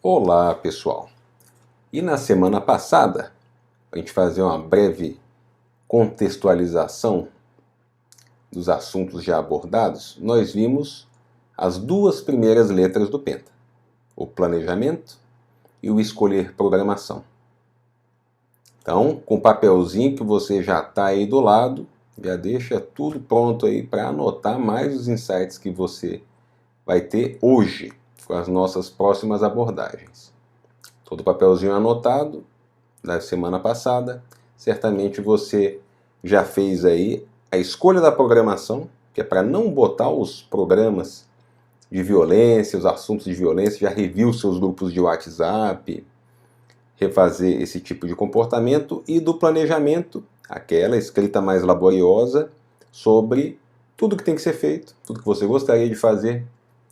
Olá, pessoal! E na semana passada, a gente fazer uma breve contextualização dos assuntos já abordados, nós vimos as duas primeiras letras do Penta, o planejamento e o escolher programação. Então, com o papelzinho que você já está aí do lado, já deixa tudo pronto aí para anotar mais os insights que você vai ter hoje com as nossas próximas abordagens. Todo o papelzinho anotado da semana passada, certamente você já fez aí a escolha da programação, que é para não botar os programas de violência, os assuntos de violência, já reviu seus grupos de WhatsApp, refazer esse tipo de comportamento, e do planejamento, aquela escrita mais laboriosa sobre tudo que tem que ser feito, tudo que você gostaria de fazer,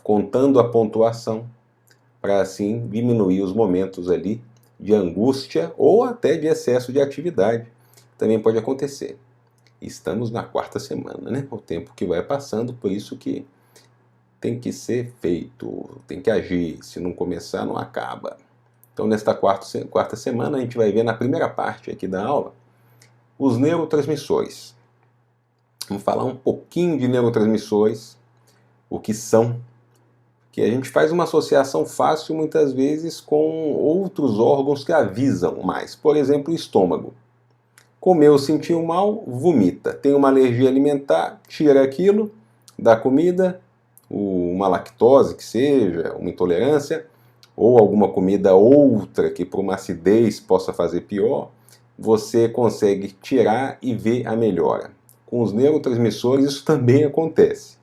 contando a pontuação, para assim diminuir os momentos ali de angústia ou até de excesso de atividade. Também pode acontecer. Estamos na quarta semana, né? O tempo que vai passando, por isso que tem que ser feito, tem que agir. Se não começar, não acaba. Então, nesta quarta semana, a gente vai ver na primeira parte aqui da aula os neurotransmissores. Vamos falar um pouquinho de neurotransmissores, o que são, que a gente faz uma associação fácil muitas vezes com outros órgãos que avisam mais. Por exemplo, o estômago. Comeu, sentiu mal, vomita. Tem uma alergia alimentar, tira aquilo da comida, uma lactose que seja, uma intolerância, ou alguma comida outra que por uma acidez possa fazer pior, você consegue tirar e ver a melhora. Com os neurotransmissores isso também acontece.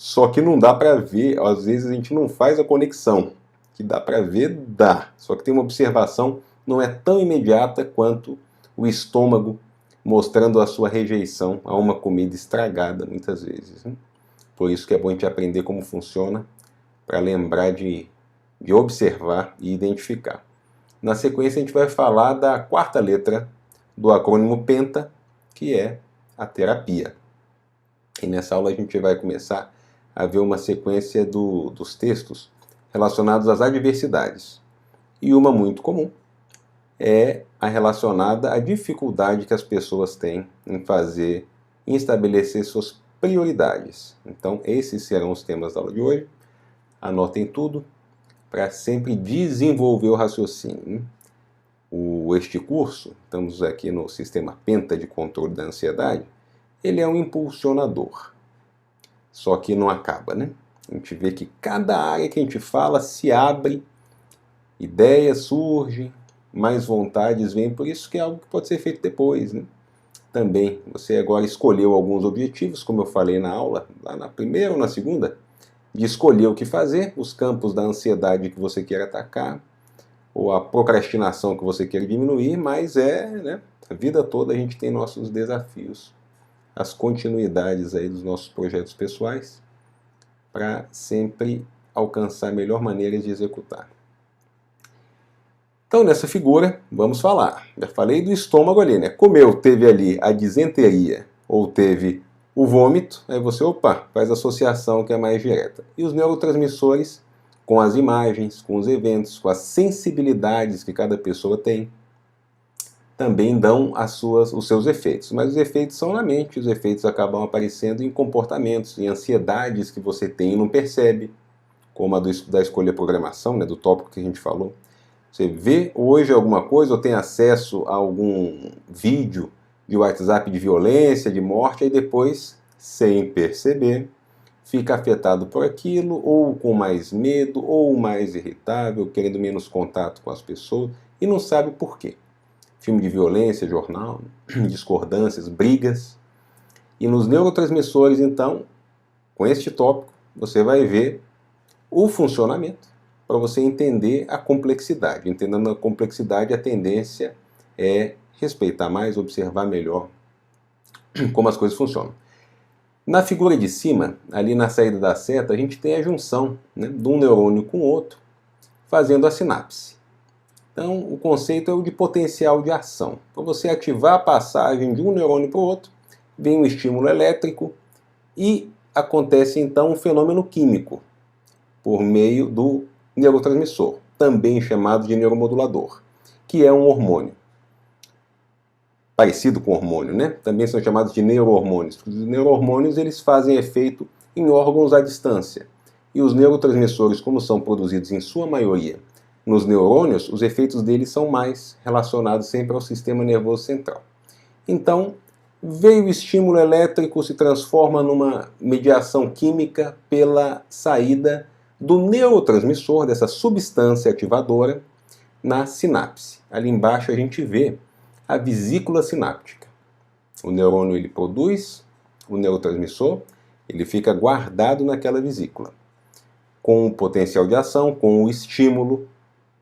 Só que não dá para ver, às vezes a gente não faz a conexão. Que dá para ver, dá. Só que tem uma observação, não é tão imediata quanto o estômago mostrando a sua rejeição a uma comida estragada, muitas vezes. Por isso que é bom a gente aprender como funciona, para lembrar de observar e identificar. Na sequência a gente vai falar da quarta letra do acrônimo PENTA, que é a terapia. E nessa aula a gente vai começar a ver uma sequência dos textos relacionados às adversidades. E uma muito comum é a relacionada à dificuldade que as pessoas têm em estabelecer suas prioridades. Então, esses serão os temas da aula de hoje. Anotem tudo para sempre desenvolver o raciocínio. Este curso, estamos aqui no sistema PENTA de controle da ansiedade, ele é um impulsionador. Só que não acaba, né? A gente vê que cada área que a gente fala se abre, ideias surgem, mais vontades vêm, por isso que é algo que pode ser feito depois, né? Também, você agora escolheu alguns objetivos, como eu falei na aula, lá na primeira ou na segunda, de escolher o que fazer, os campos da ansiedade que você quer atacar, ou a procrastinação que você quer diminuir, mas né, a vida toda a gente tem nossos desafios, as continuidades aí dos nossos projetos pessoais, para sempre alcançar a melhor maneira de executar. Então, nessa figura, vamos falar. Já falei do estômago ali, né? Comeu, teve ali a disenteria, ou teve o vômito, aí você, faz associação que é mais direta. E os neurotransmissores, com as imagens, com os eventos, com as sensibilidades que cada pessoa tem, também dão os seus efeitos. Mas os efeitos são na mente, os efeitos acabam aparecendo em comportamentos, em ansiedades que você tem e não percebe, como a da escolha programação, né, do tópico que a gente falou. Você vê hoje alguma coisa ou tem acesso a algum vídeo de WhatsApp de violência, de morte, e depois, sem perceber, fica afetado por aquilo, ou com mais medo, ou mais irritável, querendo menos contato com as pessoas, e não sabe por quê. Filme de violência, jornal, discordâncias, brigas. E nos neurotransmissores, então, com este tópico, você vai ver o funcionamento para você entender a complexidade. Entendendo a complexidade, a tendência é respeitar mais, observar melhor como as coisas funcionam. Na figura de cima, ali na saída da seta, a gente tem a junção, né, de um neurônio com o outro, fazendo a sinapse. Então, o conceito é o de potencial de ação. Para você ativar a passagem de um neurônio para o outro, vem um estímulo elétrico e acontece então um fenômeno químico por meio do neurotransmissor. também chamado de neuromodulador, que é um hormônio. Parecido com hormônio, né? Também são chamados de neurohormônios. Os neurohormônios eles fazem efeito em órgãos à distância. E os neurotransmissores, como são produzidos em sua maioria nos neurônios, os efeitos deles são mais relacionados sempre ao sistema nervoso central. Então, veio o estímulo elétrico, se transforma numa mediação química pela saída do neurotransmissor, dessa substância ativadora, na sinapse. Ali embaixo a gente vê a vesícula sináptica. O neurônio ele produz o neurotransmissor, ele fica guardado naquela vesícula, com o potencial de ação, com o estímulo.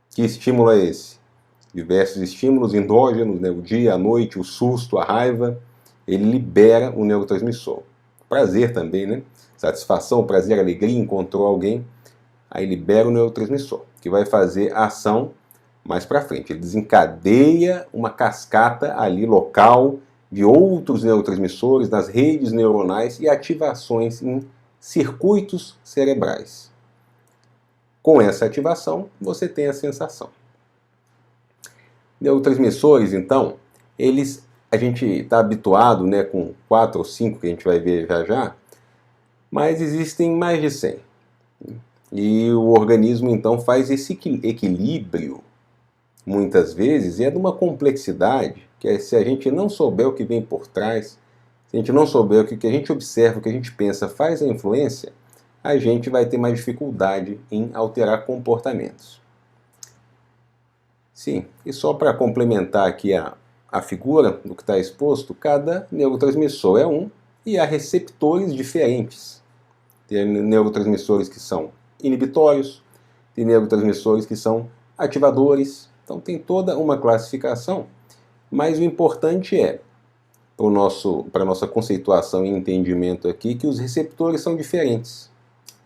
Que estímulo é esse? Diversos estímulos endógenos, né? O dia, a noite, o susto, a raiva, ele libera o neurotransmissor. Prazer também, né? Satisfação, prazer, alegria, encontrou alguém, aí libera o neurotransmissor, que vai fazer a ação mais para frente. Ele desencadeia uma cascata ali local de outros neurotransmissores nas redes neuronais e ativações em circuitos cerebrais. Com essa ativação, você tem a sensação. Neurotransmissores, então, a gente está habituado, né, com 4 ou 5 que a gente vai ver já, mas existem mais de 100. E o organismo, então, faz esse equilíbrio, muitas vezes, e é de uma complexidade que se a gente não souber o que vem por trás, se a gente não souber o que a gente observa, o que a gente pensa faz a influência, a gente vai ter mais dificuldade em alterar comportamentos. Sim, e só para complementar aqui a figura do que está exposto, cada neurotransmissor é um e há receptores diferentes. Tem neurotransmissores que são inibitórios, tem neurotransmissores que são ativadores. Então tem toda uma classificação, mas o importante é, para a nossa conceituação e entendimento aqui, que os receptores são diferentes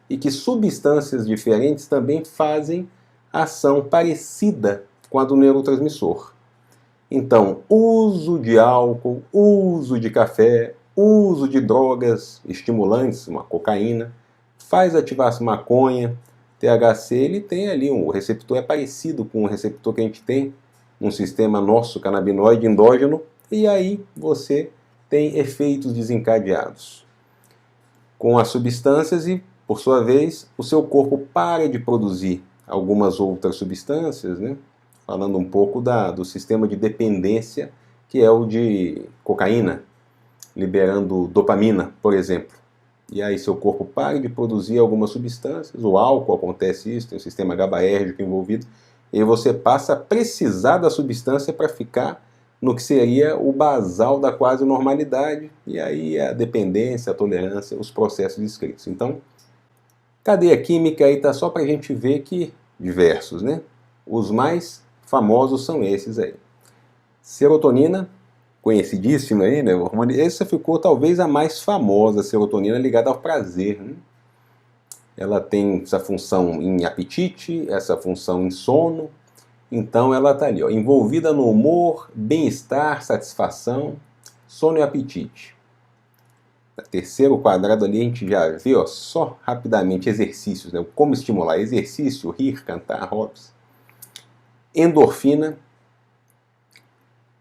e que substâncias diferentes também fazem ação parecida com a do neurotransmissor. Então, uso de álcool, uso de café, uso de drogas estimulantes, uma cocaína, faz ativar a maconha, THC, ele tem ali, o receptor é parecido com o receptor que a gente tem no sistema nosso canabinoide endógeno, e aí você tem efeitos desencadeados com as substâncias e, por sua vez, o seu corpo para de produzir algumas outras substâncias, né? Falando um pouco do sistema de dependência, que é o de cocaína, liberando dopamina, por exemplo. E aí seu corpo para de produzir algumas substâncias, o álcool acontece isso, tem o sistema GABAérgico envolvido, e você passa a precisar da substância para ficar no que seria o basal da quase normalidade, e aí a dependência, a tolerância, os processos descritos. Então, cadeia química aí está só para a gente ver que diversos, né? Os mais famosos são esses aí. Serotonina, conhecidíssima aí, né? Essa ficou talvez a mais famosa, a serotonina ligada ao prazer, né? Ela tem essa função em apetite, essa função em sono, então ela está ali, ó, envolvida no humor, bem-estar, satisfação, sono e apetite. No terceiro quadrado ali a gente já vê, ó, só rapidamente exercícios, né? Como estimular exercício, rir, cantar, hobbies. Endorfina,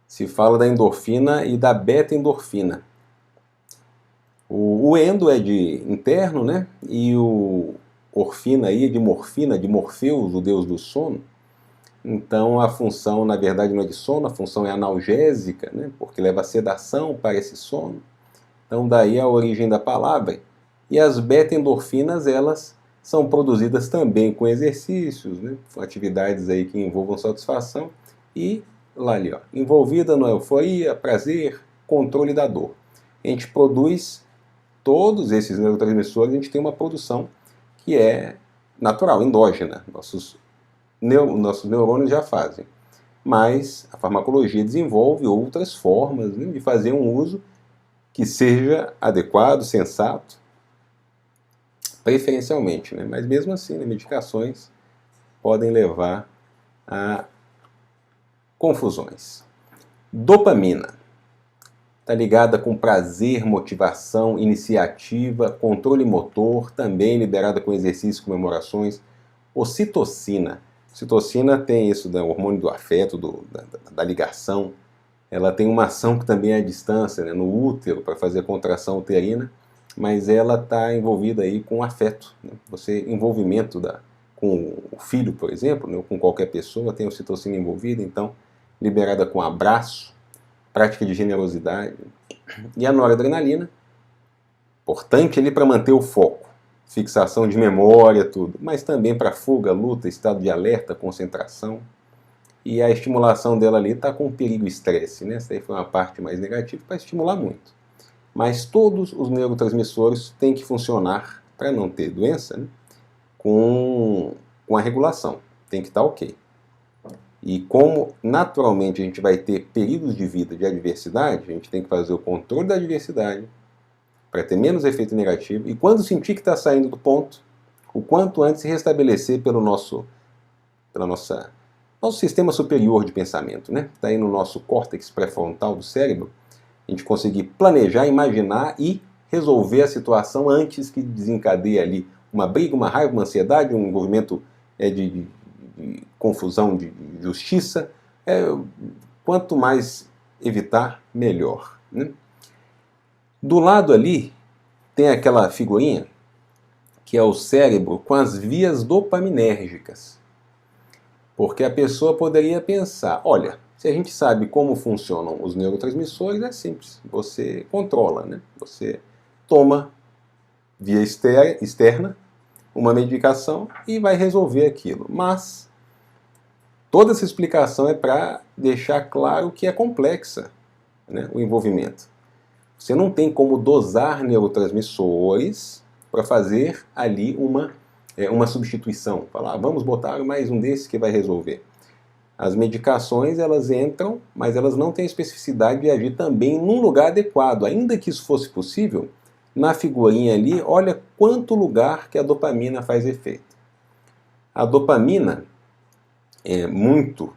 se fala da endorfina e da beta-endorfina. O endo é de interno, né? E o orfina aí é de morfina, de Morfeus, o deus do sono. Então a função, na verdade, não é de sono, a função é analgésica, né? Porque leva a sedação para esse sono. Então daí a origem da palavra. E as beta-endorfinas, elas são produzidas também com exercícios, né? Com atividades aí que envolvam satisfação e lá ali, ó, envolvida na euforia, prazer, controle da dor. A gente produz todos esses neurotransmissores, a gente tem uma produção que é natural, endógena. Nossos neurônios já fazem. Mas a farmacologia desenvolve outras formas, né, de fazer um uso que seja adequado, sensato, preferencialmente, né? Mas mesmo assim, né, medicações podem levar a confusões. Dopamina está ligada com prazer, motivação, iniciativa, controle motor, também liberada com exercícios e comemorações. Ocitocina Citocina tem isso, né, o hormônio do afeto, da ligação. Ela tem uma ação que também é à distância, né, no útero, para fazer a contração uterina, mas ela está envolvida aí com afeto, né? Envolvimento com o filho, por exemplo, né, ou com qualquer pessoa, tem a ocitocina envolvida, então liberada com abraço, prática de generosidade. E a noradrenalina, importante ali para manter o foco, fixação de memória, tudo, mas também para fuga, luta, estado de alerta, concentração. E a estimulação dela ali está com perigo e estresse, né? Essa aí foi uma parte mais negativa para estimular muito. Mas todos os neurotransmissores têm que funcionar, para não ter doença, né, com a regulação. Tem que estar ok. E como naturalmente a gente vai ter períodos de vida de adversidade, a gente tem que fazer o controle da adversidade para ter menos efeito negativo. E quando sentir que está saindo do ponto, o quanto antes se restabelecer pelo nosso sistema superior de pensamento, né? Está aí no nosso córtex pré-frontal do cérebro, a gente conseguir planejar, imaginar e resolver a situação antes que desencadeie ali uma briga, uma raiva, uma ansiedade, um envolvimento de confusão, de justiça. Quanto mais evitar, melhor, né? Do lado ali tem aquela figurinha que é o cérebro com as vias dopaminérgicas. Porque a pessoa poderia pensar, olha, se a gente sabe como funcionam os neurotransmissores, é simples, você controla, né? Você toma via externa uma medicação e vai resolver aquilo. Mas toda essa explicação é para deixar claro que é complexa, né, o envolvimento. Você não tem como dosar neurotransmissores para fazer ali uma substituição. Falar, vamos botar mais um desses que vai resolver. As medicações, elas entram, mas elas não têm especificidade de agir também num lugar adequado. Ainda que isso fosse possível, na figurinha ali, olha quanto lugar que a dopamina faz efeito. A dopamina é muito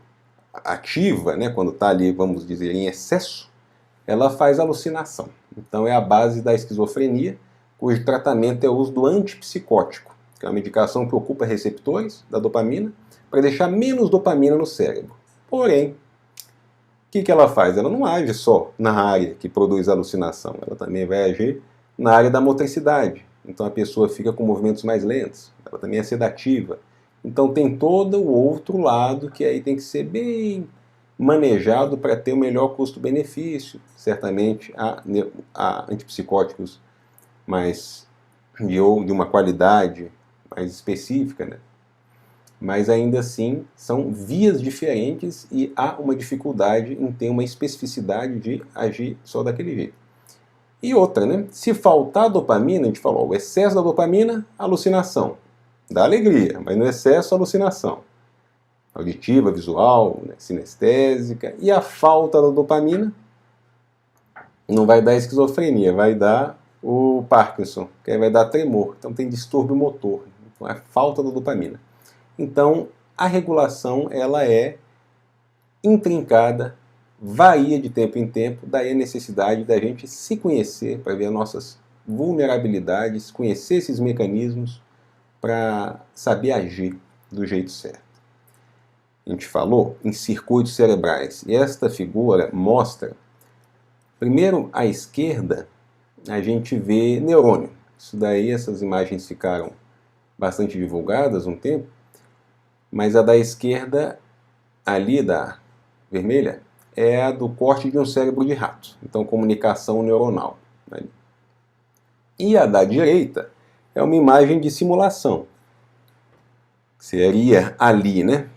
ativa, né, quando está ali, vamos dizer, em excesso, ela faz alucinação. Então é a base da esquizofrenia, cujo tratamento é o uso do antipsicótico, que é uma medicação que ocupa receptores da dopamina para deixar menos dopamina no cérebro. Porém, o que ela faz? Ela não age só na área que produz alucinação, ela também vai agir na área da motricidade. Então a pessoa fica com movimentos mais lentos, ela também é sedativa. Então tem todo o outro lado que aí tem que ser bem manejado para ter o melhor custo-benefício. Certamente há antipsicóticos mais de uma qualidade mais específica, né? Mas ainda assim são vias diferentes e há uma dificuldade em ter uma especificidade de agir só daquele jeito. E outra, né? Se faltar dopamina, a gente falou, o excesso da dopamina, alucinação. Dá alegria, mas no excesso, alucinação. Auditiva, visual, né, sinestésica. E a falta da dopamina não vai dar esquizofrenia, vai dar o Parkinson, que aí vai dar tremor. Então tem distúrbio motor. Então é falta da dopamina. Então a regulação ela é intrincada, varia de tempo em tempo, daí a necessidade da gente se conhecer para ver as nossas vulnerabilidades, conhecer esses mecanismos para saber agir do jeito certo. A gente falou em circuitos cerebrais e esta figura mostra, primeiro à esquerda, a gente vê neurônio. Isso daí, essas imagens ficaram bastante divulgadas um tempo, mas a da esquerda, ali da vermelha, é a do corte de um cérebro de rato. Então, comunicação neuronal. E a da direita é uma imagem de simulação. Seria ali, né?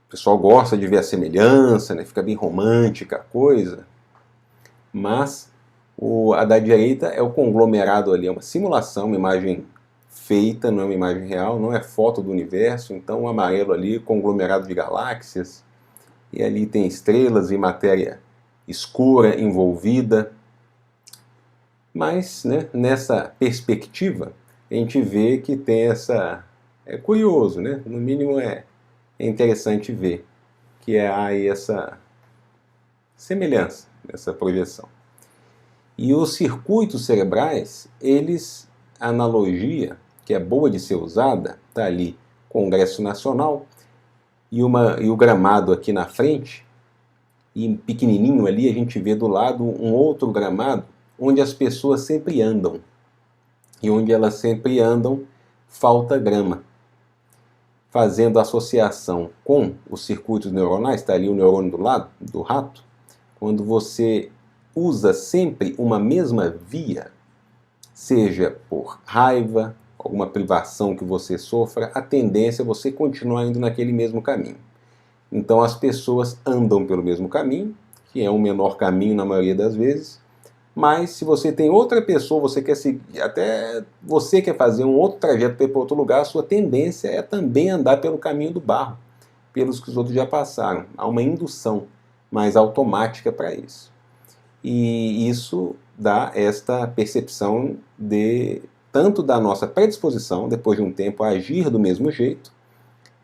O pessoal gosta de ver a semelhança, né? Fica bem romântica a coisa. Mas a da direita é o conglomerado ali, é uma simulação, uma imagem feita, não é uma imagem real, não é foto do universo. Então o amarelo ali, conglomerado de galáxias. E ali tem estrelas e matéria escura envolvida. Mas, né, nessa perspectiva, a gente vê que tem essa... É curioso, né? No mínimo é interessante ver que há aí essa semelhança, essa projeção. E os circuitos cerebrais, eles, a analogia, que é boa de ser usada, está ali, Congresso Nacional, e o gramado aqui na frente, e pequenininho ali a gente vê do lado um outro gramado onde as pessoas sempre andam. E onde elas sempre andam, falta grama. Fazendo associação com os circuitos neuronais, está ali o neurônio do lado, do rato, quando você usa sempre uma mesma via, seja por raiva, alguma privação que você sofra, a tendência é você continuar indo naquele mesmo caminho. Então as pessoas andam pelo mesmo caminho, que é um menor caminho na maioria das vezes, mas se você tem outra pessoa, você quer seguir, até você quer fazer um outro trajeto para ir para outro lugar, a sua tendência é também andar pelo caminho do barro, pelos que os outros já passaram. Há uma indução mais automática para isso. E isso dá esta percepção de tanto da nossa predisposição, depois de um tempo, a agir do mesmo jeito,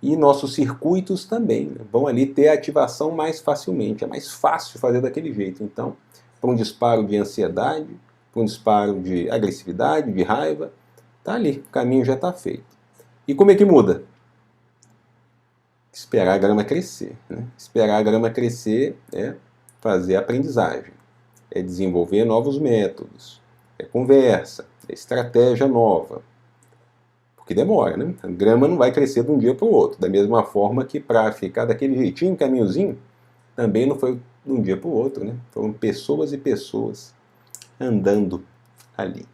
e nossos circuitos também, né, vão ali ter ativação mais facilmente. É mais fácil fazer daquele jeito. Então, para um disparo de ansiedade, para um disparo de agressividade, de raiva, tá ali, o caminho já está feito. E como é que muda? Esperar a grama crescer. Né? Esperar a grama crescer é fazer aprendizagem, é desenvolver novos métodos, é conversa, é estratégia nova. Porque demora, né? A grama não vai crescer de um dia para o outro. Da mesma forma que para ficar daquele jeitinho, caminhozinho, também não foi de um dia para o outro, né? Foram pessoas e pessoas andando ali.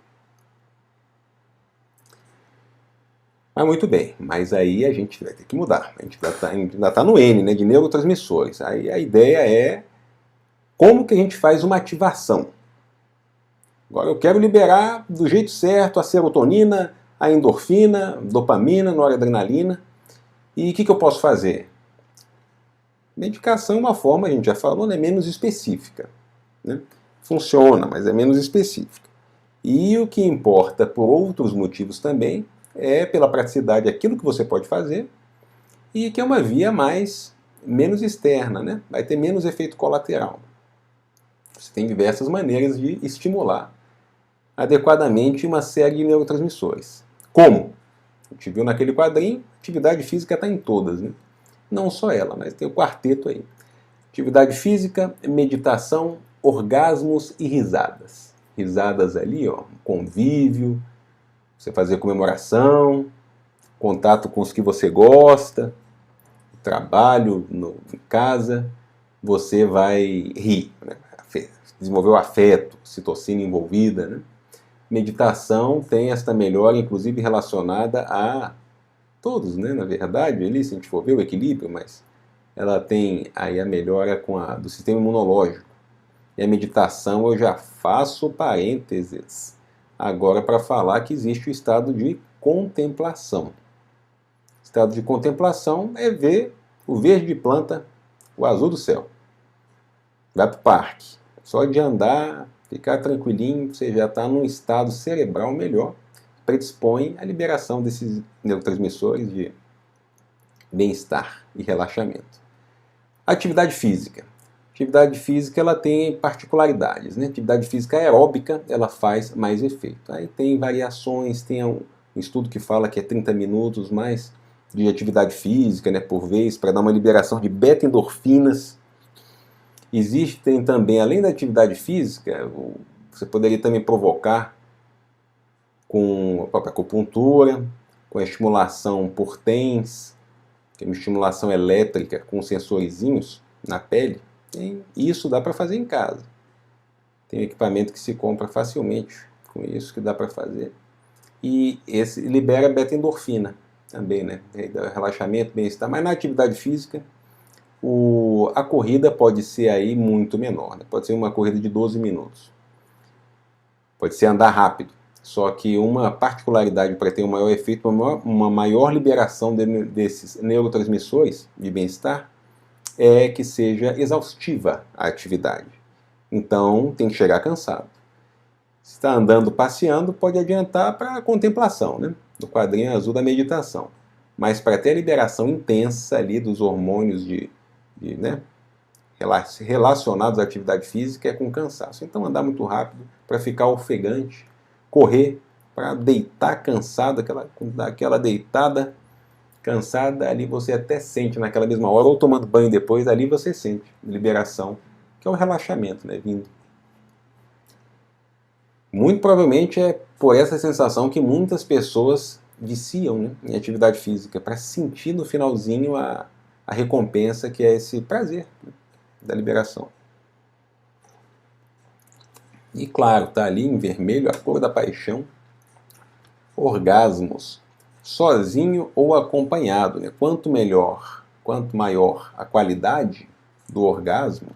Mas muito bem, mas aí a gente vai ter que mudar. A gente ainda está no N, né, de neurotransmissores. Aí a ideia é como que a gente faz uma ativação. Agora eu quero liberar do jeito certo a serotonina, a endorfina, dopamina, noradrenalina. E o que eu posso fazer? Medicação é uma forma, a gente já falou, né, menos específica. Né? Funciona, mas é menos específica. E o que importa por outros motivos também é pela praticidade aquilo que você pode fazer e que é uma via menos externa, né? Vai ter menos efeito colateral. Você tem diversas maneiras de estimular adequadamente uma série de neurotransmissores. Como? A gente viu naquele quadrinho, atividade física está em todas, né? Não só ela, mas tem o quarteto aí. Atividade física, meditação, orgasmos e risadas. Risadas ali, ó, convívio, você fazer comemoração, contato com os que você gosta, trabalho em casa, você vai rir, né? Desenvolver o afeto, citocina envolvida, né? Meditação tem esta melhora, inclusive relacionada a todos, né? Na verdade, ali, se a gente for ver o equilíbrio, mas ela tem aí a melhora do sistema imunológico. E a meditação eu já faço parênteses agora para falar que existe o estado de contemplação. O estado de contemplação é ver o verde de planta, o azul do céu. Vai para o parque. Só de andar, ficar tranquilinho, você já está num estado cerebral melhor, predispõe à liberação desses neurotransmissores de bem-estar e relaxamento. Atividade física. Atividade física ela tem particularidades, né? Atividade física aeróbica ela faz mais efeito. Aí tem variações, tem um estudo que fala que é 30 minutos mais de atividade física, né, por vez, para dar uma liberação de beta-endorfinas. Existem também, além da atividade física, você poderia também provocar com a própria acupuntura, com a estimulação por TENS, que é uma estimulação elétrica com sensorizinhos na pele. E isso dá para fazer em casa. Tem um equipamento que se compra facilmente com isso, que dá para fazer. E esse libera beta-endorfina também, né? Dá relaxamento, bem-estar. Mas na atividade física, a corrida pode ser aí muito menor. Né? Pode ser uma corrida de 12 minutos. Pode ser andar rápido. Só que uma particularidade para ter um maior efeito, uma maior liberação desses neurotransmissores de bem-estar, é que seja exaustiva a atividade. Então, tem que chegar cansado. Se está andando, passeando, pode adiantar para a contemplação, né? No quadrinho azul da meditação. Mas para ter a liberação intensa ali dos hormônios né, relacionados à atividade física é com cansaço. Então, andar muito rápido para ficar ofegante, correr para deitar cansado, aquela deitada cansada, ali você até sente naquela mesma hora, ou tomando banho depois, ali você sente liberação, que é o relaxamento, né, vindo. Muito provavelmente é por essa sensação que muitas pessoas viciam, né, em atividade física, para sentir no finalzinho a recompensa, que é esse prazer, né, da liberação. E claro, tá ali em vermelho a cor da paixão, orgasmos, sozinho ou acompanhado, né? Quanto melhor, quanto maior a qualidade do orgasmo,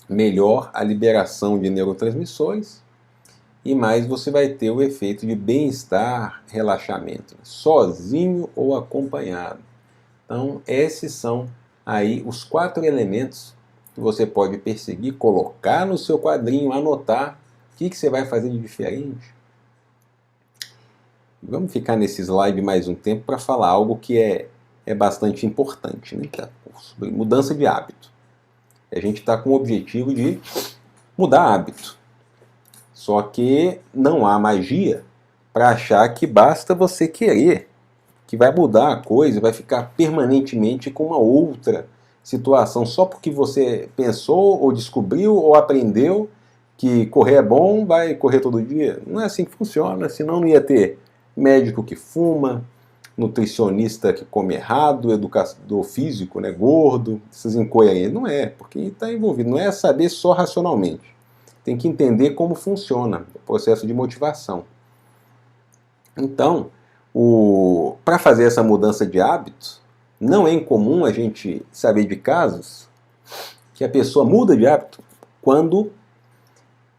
melhor a liberação de neurotransmissores e mais você vai ter o efeito de bem-estar, relaxamento, né? Sozinho ou acompanhado. Então, esses são aí os 4 elementos que você pode perseguir, colocar no seu quadrinho, anotar o que você vai fazer de diferente. Vamos ficar nesse slide mais um tempo para falar algo que é bastante importante, né? Sobre mudança de hábito. A gente está com o objetivo de mudar hábito. Só que não há magia para achar que basta você querer, que vai mudar a coisa, vai ficar permanentemente com uma outra situação só porque você pensou ou descobriu ou aprendeu que correr é bom, vai correr todo dia. Não é assim que funciona, senão não ia ter médico que fuma, nutricionista que come errado, educador físico, né, gordo, essas incoerências. Não é, porque está envolvido. Não é saber só racionalmente. Tem que entender como funciona o processo de motivação. Então, para fazer essa mudança de hábito, não é incomum a gente saber de casos que a pessoa muda de hábito quando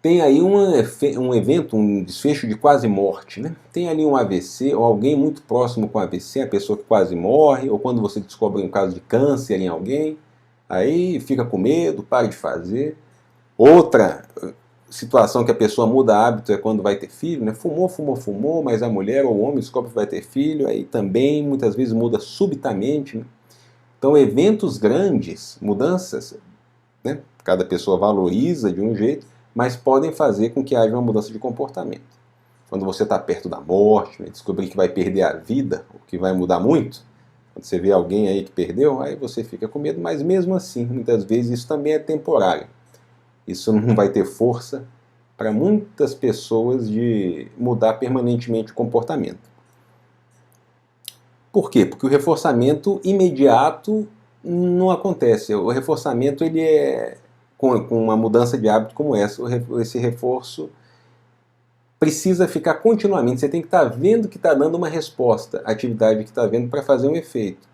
tem aí um evento, um desfecho de quase morte, né? Tem ali um AVC, ou alguém muito próximo com AVC, a pessoa que quase morre, ou quando você descobre um caso de câncer em alguém, aí fica com medo, para de fazer. Outra situação que a pessoa muda hábito é quando vai ter filho, né? Fumou, mas a mulher ou o homem descobre que vai ter filho, aí também muitas vezes muda subitamente, né? Então, eventos grandes, mudanças, né? Cada pessoa valoriza de um jeito, mas podem fazer com que haja uma mudança de comportamento. Quando você está perto da morte, né, descobrir que vai perder a vida, o que vai mudar muito, quando você vê alguém aí que perdeu, aí você fica com medo, mas mesmo assim, muitas vezes isso também é temporário. Isso não vai ter força para muitas pessoas de mudar permanentemente o comportamento. Por quê? Porque o reforçamento imediato não acontece. O reforçamento ele é com uma mudança de hábito como essa, esse reforço precisa ficar continuamente. Você tem que estar vendo que está dando uma resposta à atividade que está vendo para fazer um efeito.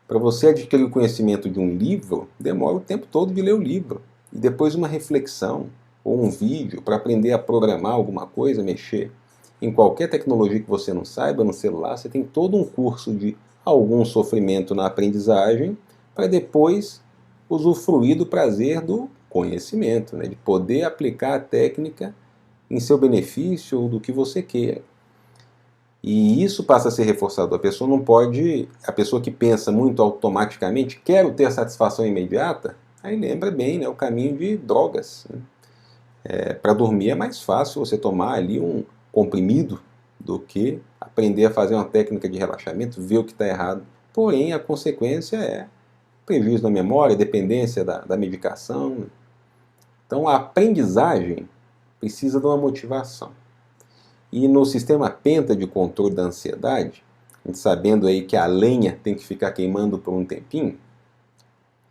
Para você adquirir o conhecimento de um livro, demora o tempo todo de ler o livro. E depois uma reflexão ou um vídeo para aprender a programar alguma coisa, mexer. Em qualquer tecnologia que você não saiba, no celular, você tem todo um curso de algum sofrimento na aprendizagem para depois usufruir do prazer do conhecimento, né? De poder aplicar a técnica em seu benefício ou do que você queira. E isso passa a ser reforçado. A pessoa não pode, a pessoa que pensa muito automaticamente, quero ter satisfação imediata, aí lembra bem, né, o caminho de drogas. Né? Para dormir é mais fácil você tomar ali um comprimido do que aprender a fazer uma técnica de relaxamento, ver o que está errado. Porém, a consequência é prejuízo da memória, dependência da medicação. Então, a aprendizagem precisa de uma motivação. E no sistema Penta de controle da ansiedade, a gente sabendo aí que a lenha tem que ficar queimando por um tempinho,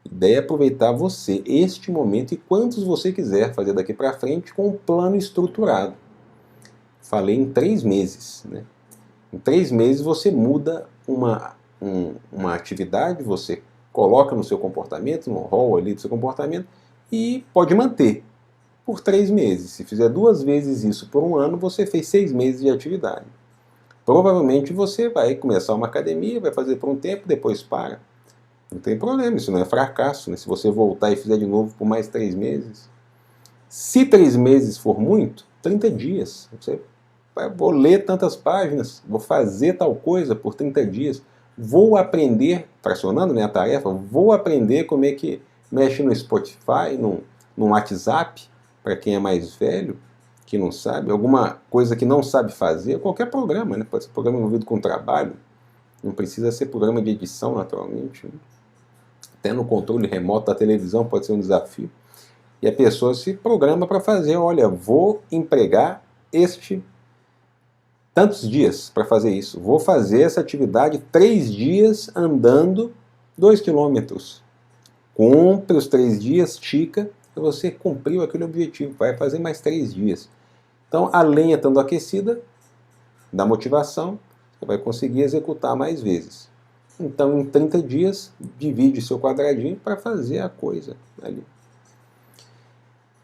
a ideia é aproveitar você, este momento e quantos você quiser fazer daqui para frente com um plano estruturado. Falei em 3 meses. Né? Em 3 meses você muda uma atividade, você coloca no seu comportamento, no rol ali do seu comportamento, e pode manter por 3 meses. Se fizer 2 vezes isso por um ano, você fez 6 meses de atividade. Provavelmente você vai começar uma academia, vai fazer por um tempo, depois para. Não tem problema, isso não é fracasso. Né? Se você voltar e fizer de novo por mais 3 meses. Se 3 meses for muito, 30 dias. Você vou ler tantas páginas, vou fazer tal coisa por 30 dias. Vou aprender, fracionando, né, a tarefa, vou aprender como é que mexe no Spotify, no WhatsApp, para quem é mais velho, que não sabe, alguma coisa que não sabe fazer, qualquer programa, né, pode ser programa envolvido com trabalho, Não precisa ser programa de edição, naturalmente, né? Até no controle remoto da televisão pode ser um desafio. E a pessoa se programa para fazer, olha, vou empregar tantos dias para fazer isso. Vou fazer essa atividade 3 dias andando 2 quilômetros. Cumpre os 3 dias, tica, e você cumpriu aquele objetivo. Vai fazer mais 3 dias. Então, a lenha estando aquecida, dá motivação, você vai conseguir executar mais vezes. Então, em 30 dias, divide seu quadradinho para fazer a coisa ali.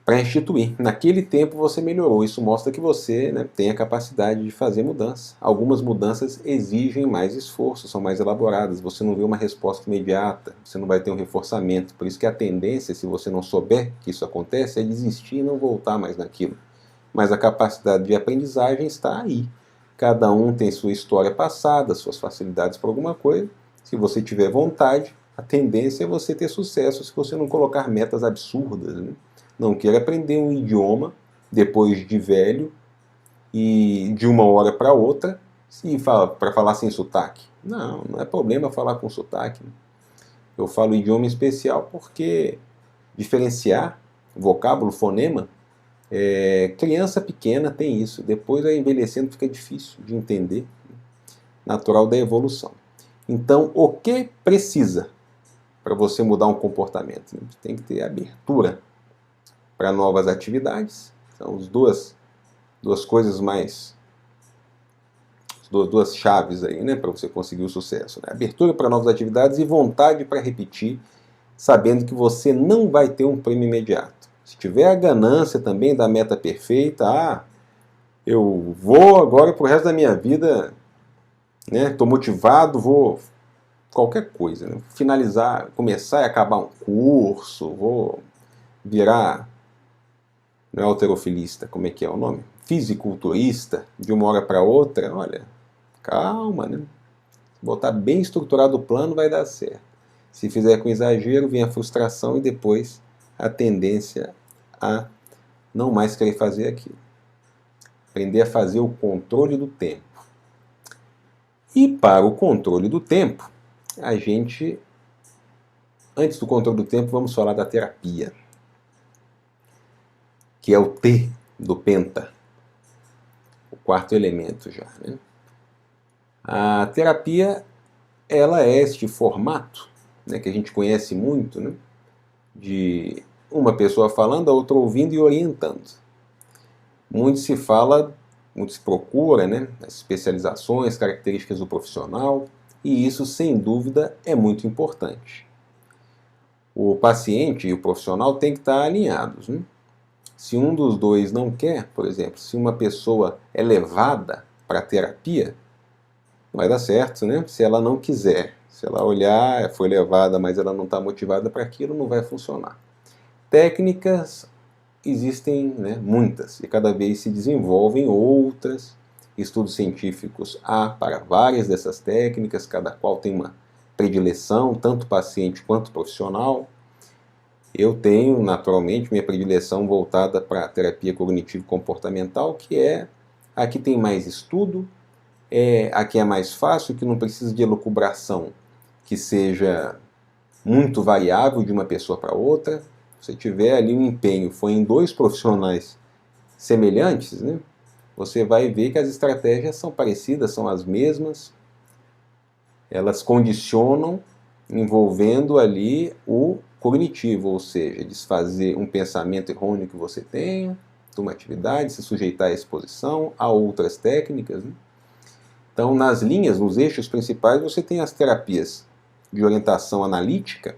Para instituir. Naquele tempo você melhorou. Isso mostra que você, né, tem a capacidade de fazer mudança. Algumas mudanças exigem mais esforço, são mais elaboradas. Você não vê uma resposta imediata, você não vai ter um reforçamento. Por isso que a tendência, se você não souber que isso acontece, é desistir e não voltar mais naquilo. Mas a capacidade de aprendizagem está aí. Cada um tem sua história passada, suas facilidades para alguma coisa. Se você tiver vontade, a tendência é você ter sucesso se você não colocar metas absurdas, né? Não queira aprender um idioma depois de velho e de uma hora para outra para falar sem sotaque. Não, não é problema falar com sotaque. Eu falo idioma especial porque diferenciar vocábulo, fonema, criança pequena tem isso. Depois, envelhecendo, fica difícil de entender. Natural da evolução. Então, o que precisa para você mudar um comportamento? Você tem que ter abertura para novas atividades. São as duas coisas mais... duas chaves aí, né, para você conseguir o sucesso, né? Abertura para novas atividades e vontade para repetir, sabendo que você não vai ter um prêmio imediato. Se tiver a ganância também da meta perfeita, eu vou agora pro resto da minha vida, né, tô motivado, vou qualquer coisa, né, finalizar, começar e acabar um curso, vou virar, não é halterofilista, como é que é o nome? Fisiculturista, de uma hora para outra. Olha, calma, né? Se botar bem estruturado o plano, vai dar certo. Se fizer com exagero, vem a frustração e depois a tendência a não mais querer fazer aquilo. Aprender a fazer o controle do tempo. E para o controle do tempo, antes do controle do tempo, vamos falar da terapia, que é o T do Penta, o quarto elemento já, né? A terapia, ela é este formato, né, que a gente conhece muito, né, de uma pessoa falando, a outra ouvindo e orientando. Muito se procura, né, as especializações, características do profissional, e isso, sem dúvida, é muito importante. O paciente e o profissional têm que estar alinhados, né? Se um dos dois não quer, por exemplo, se uma pessoa é levada para a terapia, não vai dar certo, né? Se ela não quiser, se ela olhar, foi levada, mas ela não está motivada para aquilo, não vai funcionar. Técnicas existem, né, muitas, e cada vez se desenvolvem outras. Estudos científicos há para várias dessas técnicas, cada qual tem uma predileção, tanto paciente quanto profissional. Eu tenho, naturalmente, minha predileção voltada para a terapia cognitivo-comportamental, que é a que tem mais estudo, a que é mais fácil, que não precisa de elucubração que seja muito variável de uma pessoa para outra. Se tiver ali um empenho, foi em 2 profissionais semelhantes, né, você vai ver que as estratégias são parecidas, são as mesmas. Elas condicionam envolvendo ali o cognitivo, ou seja, desfazer um pensamento errôneo que você tenha, de uma atividade, se sujeitar à exposição, a outras técnicas, né? Então, nas linhas, nos eixos principais, você tem as terapias de orientação analítica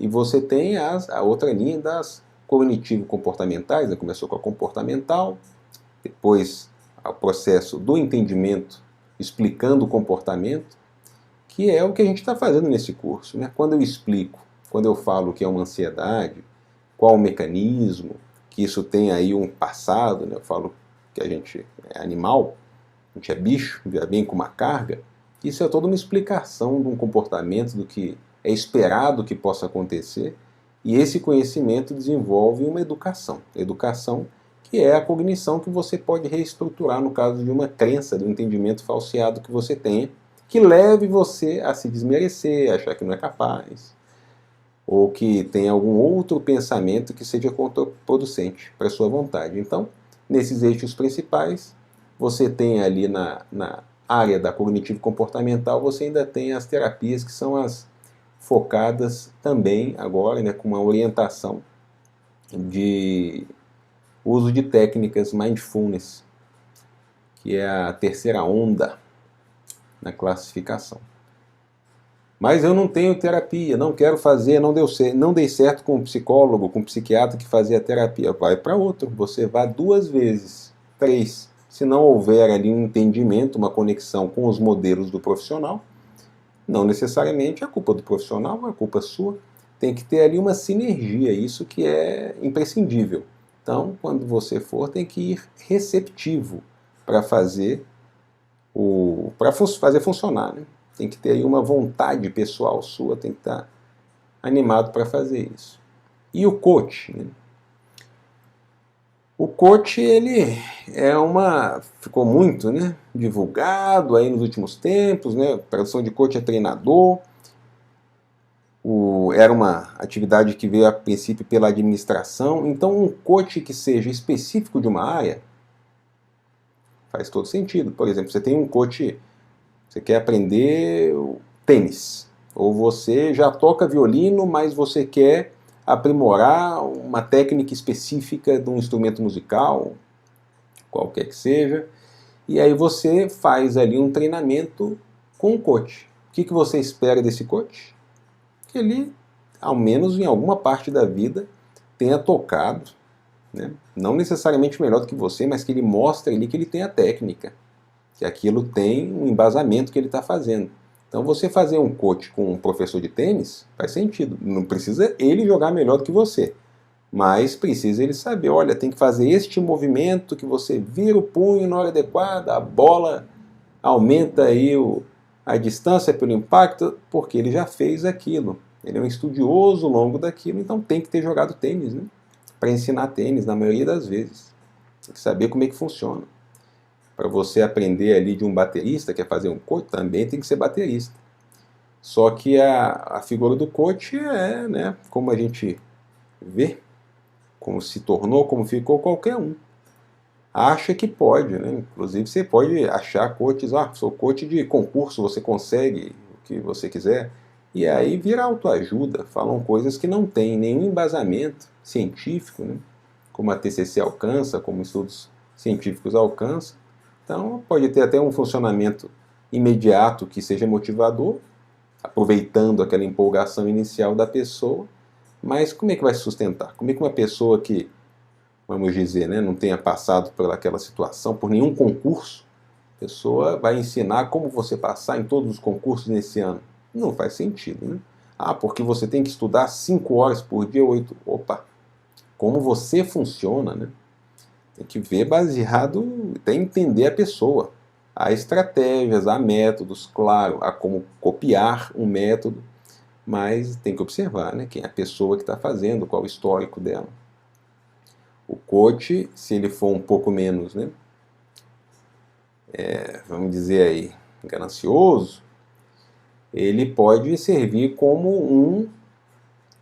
e você tem a outra linha das cognitivo-comportamentais, né? Começou com a comportamental, depois o processo do entendimento explicando o comportamento, que é o que a gente está fazendo nesse curso, né? Quando eu explico, quando eu falo que é uma ansiedade, qual o mecanismo, que isso tem aí um passado, né? Eu falo que a gente é animal, a gente é bicho, já vem com uma carga, isso é toda uma explicação de um comportamento, do que é esperado que possa acontecer, e esse conhecimento desenvolve uma educação que é a cognição que você pode reestruturar no caso de uma crença, de um entendimento falseado que você tenha, que leve você a se desmerecer, a achar que não é capaz, ou que tem algum outro pensamento que seja contraproducente para a sua vontade. Então, nesses eixos principais, você tem ali na área da cognitivo-comportamental, você ainda tem as terapias que são as focadas também agora, né, com uma orientação de uso de técnicas mindfulness, que é a terceira onda na classificação. Mas eu não tenho terapia, não quero fazer, não dei certo com um psicólogo, com um psiquiatra que fazia terapia. Vai para outro, você vai 2 vezes, 3. Se não houver ali um entendimento, uma conexão com os modelos do profissional, não necessariamente é culpa do profissional, é culpa sua. Tem que ter ali uma sinergia, isso que é imprescindível. Então, quando você for, tem que ir receptivo para fazer fazer funcionar, né? Tem que ter aí uma vontade pessoal sua, tem que estar animado para fazer isso. E o coach, né? O coach, ele ficou muito, né, divulgado aí nos últimos tempos, né? A tradução de coach é treinador. Era uma atividade que veio a princípio pela administração. Então, um coach que seja específico de uma área faz todo sentido. Por exemplo, você tem um coach, você quer aprender tênis, ou você já toca violino, mas você quer aprimorar uma técnica específica de um instrumento musical, qualquer que seja, e aí você faz ali um treinamento com o coach. O que você espera desse coach? Que ele, ao menos em alguma parte da vida, tenha tocado, né? Não necessariamente melhor do que você, mas que ele mostre ali que ele tem a técnica, que aquilo tem um embasamento que ele está fazendo. Então você fazer um coach com um professor de tênis faz sentido. Não precisa ele jogar melhor do que você, mas precisa ele saber, olha, tem que fazer este movimento que você vira o punho na hora adequada, a bola aumenta aí a distância pelo impacto, porque ele já fez aquilo. Ele é um estudioso longo daquilo, então tem que ter jogado tênis, né? Para ensinar tênis, na maioria das vezes. Tem que saber como é que funciona. Para você aprender ali de um baterista, quer fazer um coach, também tem que ser baterista. Só que a figura do coach é, né, como a gente vê, como se tornou, como ficou qualquer um. Acha que pode, né? Inclusive você pode achar coaches, sou coach de concurso, você consegue o que você quiser. E aí vira autoajuda, falam coisas que não têm nenhum embasamento científico, né? Como a TCC alcança, como estudos científicos alcançam. Então pode ter até um funcionamento imediato que seja motivador, aproveitando aquela empolgação inicial da pessoa, mas como é que vai se sustentar? Como é que uma pessoa que, vamos dizer, né, não tenha passado por aquela situação, por nenhum concurso, a pessoa vai ensinar como você passar em todos os concursos nesse ano? Não faz sentido, né? Porque você tem que estudar 5 horas por dia, 8. Opa! Como você funciona, né? Tem que ver baseado, tem que entender a pessoa. Há estratégias, há métodos, claro, há como copiar um método, mas tem que observar, né, quem é a pessoa que está fazendo, qual o histórico dela. O coach, se ele for um pouco menos, né, vamos dizer aí, ganancioso, ele pode servir como um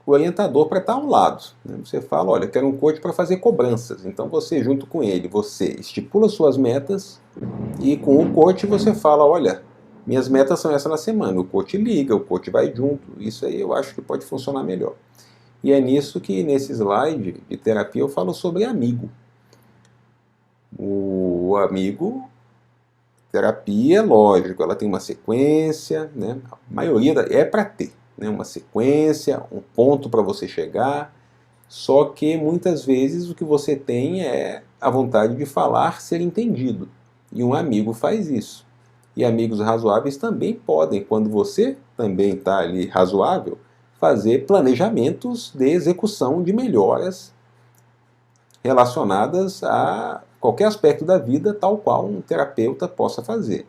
orientador para estar ao lado, né? Você fala, olha, quero um coach para fazer cobranças. Então você, junto com ele, você estipula suas metas e com o coach você fala, olha, minhas metas são essas na semana. O coach liga, o coach vai junto. Isso aí eu acho que pode funcionar melhor. E é nisso que, nesse slide de terapia, eu falo sobre amigo. O amigo, terapia, lógico, ela tem uma sequência, né? A maioria é para ter, né? Uma sequência, um ponto para você chegar, só que muitas vezes o que você tem é a vontade de falar, ser entendido, e um amigo faz isso. E amigos razoáveis também podem, quando você também está ali razoável, fazer planejamentos de execução de melhoras relacionadas a qualquer aspecto da vida, tal qual um terapeuta possa fazer.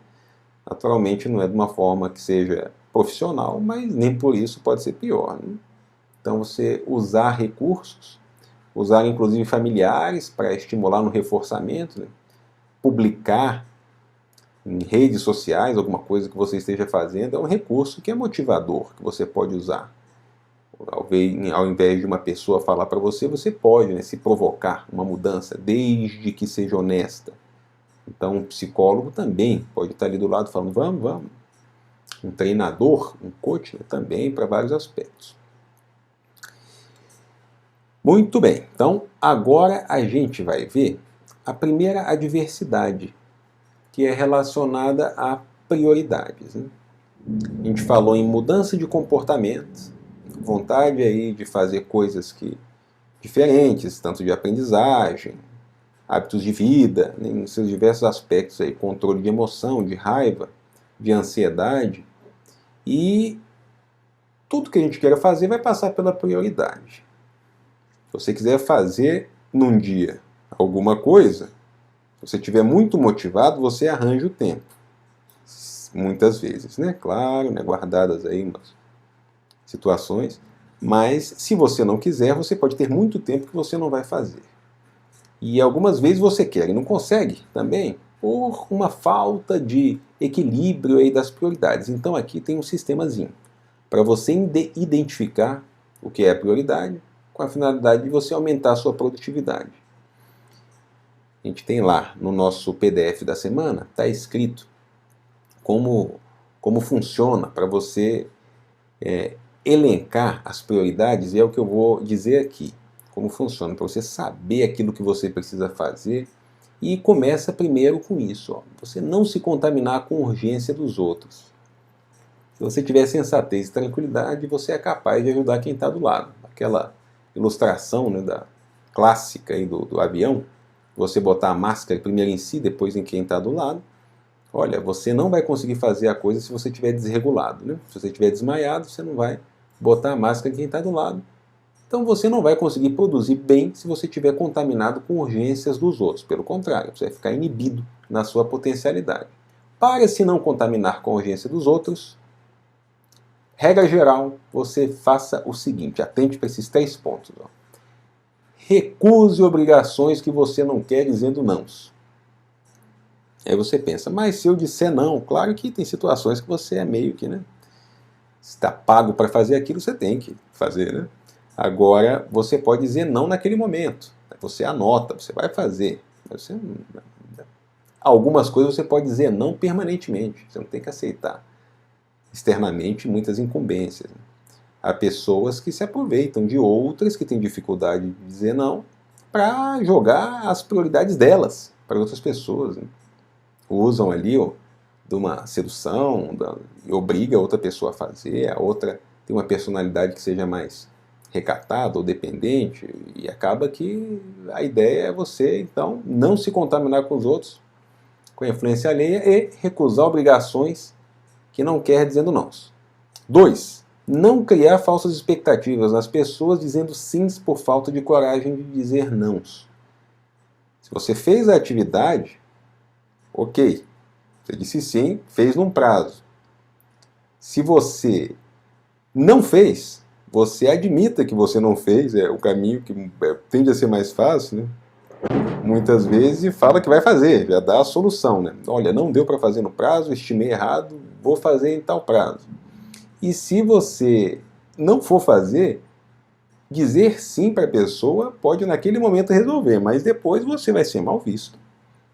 Naturalmente não é de uma forma que seja profissional, mas nem por isso pode ser pior, né? Então você usar recursos, usar inclusive familiares para estimular no reforçamento, né? Publicar em redes sociais, alguma coisa que você esteja fazendo, é um recurso que é motivador, que você pode usar. Ao invés de uma pessoa falar para você, você pode, né, se provocar uma mudança, desde que seja honesta. Então, um psicólogo também pode estar ali do lado falando, vamos, vamos. Um treinador, um coach, né, também para vários aspectos. Muito bem, então agora a gente vai ver a primeira adversidade, que é relacionada a prioridades, né? A gente falou em mudança de comportamento, vontade aí de fazer coisas diferentes, tanto de aprendizagem, hábitos de vida, né, em seus diversos aspectos aí, controle de emoção, de raiva, de ansiedade, e tudo que a gente queira fazer vai passar pela prioridade. Se você quiser fazer num dia alguma coisa, se você estiver muito motivado, você arranja o tempo. Muitas vezes, né? Claro, né? Guardadas aí umas situações. Mas se você não quiser, você pode ter muito tempo que você não vai fazer. E algumas vezes você quer e não consegue também, por uma falta de equilíbrio aí das prioridades. Então aqui tem um sistemazinho para você identificar o que é a prioridade, com a finalidade de você aumentar a sua produtividade. A gente tem lá no nosso PDF da semana, está escrito como funciona para você elencar as prioridades, e é o que eu vou dizer aqui. Como funciona, para você saber aquilo que você precisa fazer. E começa primeiro com isso, ó, você não se contaminar com a urgência dos outros. Se você tiver sensatez e tranquilidade, você é capaz de ajudar quem está do lado. Aquela ilustração, né, clássica aí do avião, você botar a máscara primeiro em si, depois em quem está do lado. Olha, você não vai conseguir fazer a coisa se você estiver desregulado, né? Se você estiver desmaiado, você não vai botar a máscara em quem está do lado. Então você não vai conseguir produzir bem se você estiver contaminado com urgências dos outros. Pelo contrário, você vai ficar inibido na sua potencialidade. Para se não contaminar com a urgência dos outros, regra geral, você faça o seguinte, atente para esses 3 pontos. Ó. Recuse obrigações que você não quer dizendo nãos. Aí você pensa, mas se eu disser não, claro que tem situações que você é meio que, né? Se está pago para fazer aquilo, você tem que fazer, né? Agora, você pode dizer não naquele momento. Você anota, você vai fazer. Algumas coisas você pode dizer não permanentemente. Você não tem que aceitar externamente muitas incumbências. Há pessoas que se aproveitam de outras que têm dificuldade de dizer não para jogar as prioridades delas para outras pessoas, né? Usam ali de uma sedução e obriga a outra pessoa a fazer, a outra tem uma personalidade que seja mais recatada ou dependente, e acaba que a ideia é você, então, não se contaminar com os outros, com a influência alheia, e recusar obrigações que não quer dizendo não. 2. Não criar falsas expectativas nas pessoas dizendo sims por falta de coragem de dizer nãos. Se você fez a atividade, ok, você disse sim, fez num prazo. Se você não fez, você admita que você não fez, é o caminho que tende a ser mais fácil, né? Muitas vezes, e fala que vai fazer, já dá a solução, né? Olha, não deu para fazer no prazo, estimei errado, vou fazer em tal prazo. E se você não for fazer, dizer sim para a pessoa pode naquele momento resolver, mas depois você vai ser mal visto,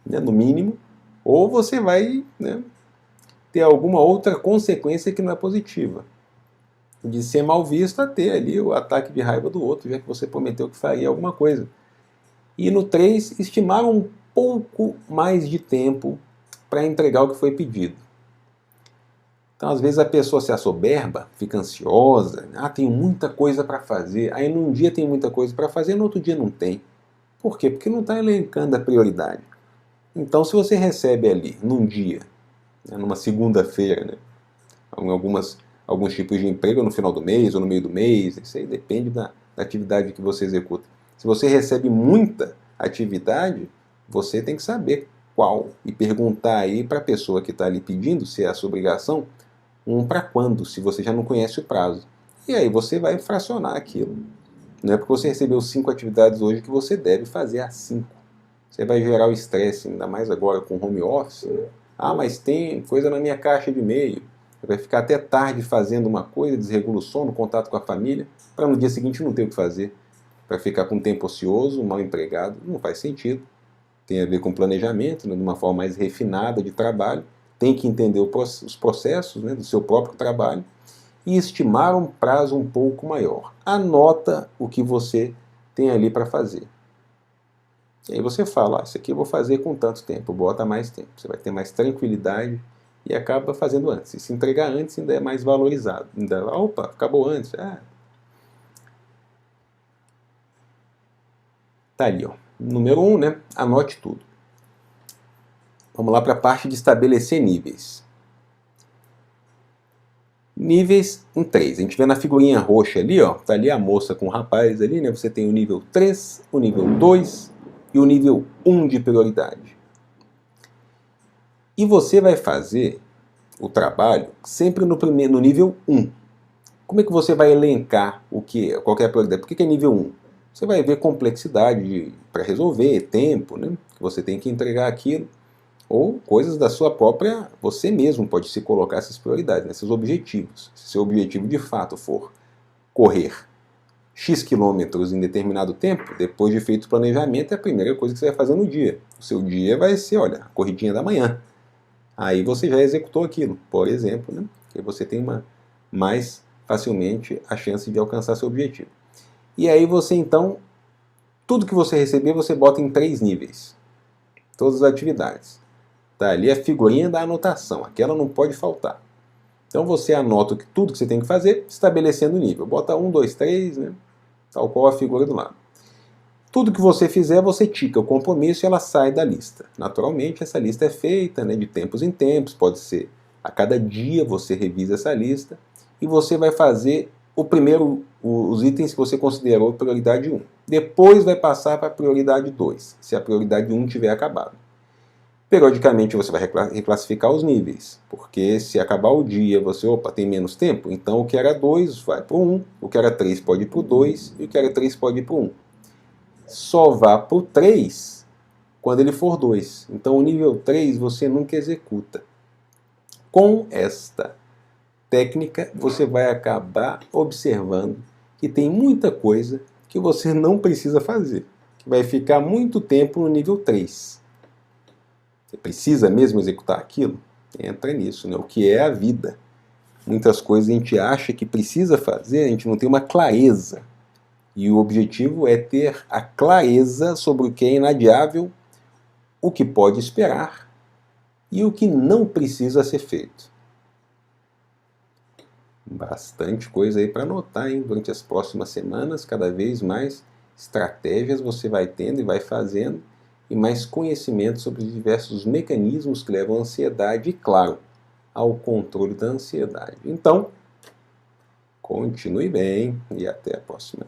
né? No mínimo, ou você vai, né, ter alguma outra consequência que não é positiva. De ser mal visto a ter ali o ataque de raiva do outro, já que você prometeu que faria alguma coisa. E no 3, estimar um pouco mais de tempo para entregar o que foi pedido. Então, às vezes a pessoa se assoberba, fica ansiosa, tenho muita coisa para fazer, aí num dia tem muita coisa para fazer, no outro dia não tem. Por quê? Porque não está elencando a prioridade. Então, se você recebe ali, num dia, né, numa segunda-feira, né, alguns tipos de emprego no final do mês ou no meio do mês, isso aí depende da atividade que você executa. Se você recebe muita atividade, você tem que saber qual e perguntar aí para a pessoa que está ali pedindo, se é a sua obrigação, para quando, se você já não conhece o prazo. E aí você vai fracionar aquilo. Não é porque você recebeu 5 atividades hoje que você deve fazer as 5. Você vai gerar o estresse, ainda mais agora com home office, né? Ah, mas tem coisa na minha caixa de e-mail. Vai ficar até tarde fazendo uma coisa, desregula o sono, contato com a família, para no dia seguinte não ter o que fazer. Para ficar com tempo ocioso, mal empregado, não faz sentido. Tem a ver com planejamento, né, de uma forma mais refinada de trabalho. Tem que entender os processos, né, do seu próprio trabalho e estimar um prazo um pouco maior. Anota o que você tem ali para fazer. E aí você fala, isso aqui eu vou fazer com tanto tempo, bota mais tempo. Você vai ter mais tranquilidade e acaba fazendo antes. E se entregar antes ainda é mais valorizado. Ainda, opa, acabou antes. Tá ali, ó. Número 1, né? Anote tudo. Vamos lá para a parte de estabelecer níveis. Níveis em 3. A gente vê na figurinha roxa ali, ó. Tá ali a moça com o rapaz ali, né? Você tem o nível 3, o nível 2 e o nível 1 de prioridade. E você vai fazer o trabalho sempre no nível 1. Como é que você vai elencar qual que é a prioridade? Por que é nível 1? Você vai ver complexidade para resolver, tempo, né? Que você tem que entregar aquilo, ou coisas da sua própria... Você mesmo pode se colocar essas prioridades, esses objetivos. Se seu objetivo de fato for correr X quilômetros em determinado tempo, depois de feito o planejamento, é a primeira coisa que você vai fazer no dia. O seu dia vai ser, olha, a corridinha da manhã. Aí você já executou aquilo, por exemplo, né? Que você tem mais facilmente a chance de alcançar seu objetivo. E aí você então, tudo que você receber, você bota em 3 níveis. Todas as atividades. Tá ali a figurinha da anotação, aquela não pode faltar. Então você anota tudo que você tem que fazer, estabelecendo o nível. Bota 1, 2, 3, né? Tal qual a figura do lado. Tudo que você fizer, você tica o compromisso e ela sai da lista. Naturalmente, essa lista é feita, né, de tempos em tempos, pode ser a cada dia você revisa essa lista e você vai fazer os itens que você considerou prioridade 1. Depois vai passar para a prioridade 2, se a prioridade 1 tiver acabado. Periodicamente você vai reclassificar os níveis, porque se acabar o dia você, tem menos tempo, então o que era 2 vai para o 1, o que era 3 pode ir para o 2 e o que era 3 pode ir para o 1. Só vá para o 3 quando ele for 2. Então o nível 3 você nunca executa. Com esta técnica você vai acabar observando que tem muita coisa que você não precisa fazer, que vai ficar muito tempo no nível 3. Você precisa mesmo executar aquilo? Entra nisso, né? O que é a vida? Muitas coisas a gente acha que precisa fazer, a gente não tem uma clareza. E o objetivo é ter a clareza sobre o que é inadiável, o que pode esperar e o que não precisa ser feito. Bastante coisa aí para anotar, hein? Durante as próximas semanas, cada vez mais estratégias você vai tendo e vai fazendo, e mais conhecimento sobre os diversos mecanismos que levam à ansiedade e, claro, ao controle da ansiedade. Então, continue bem e até a próxima.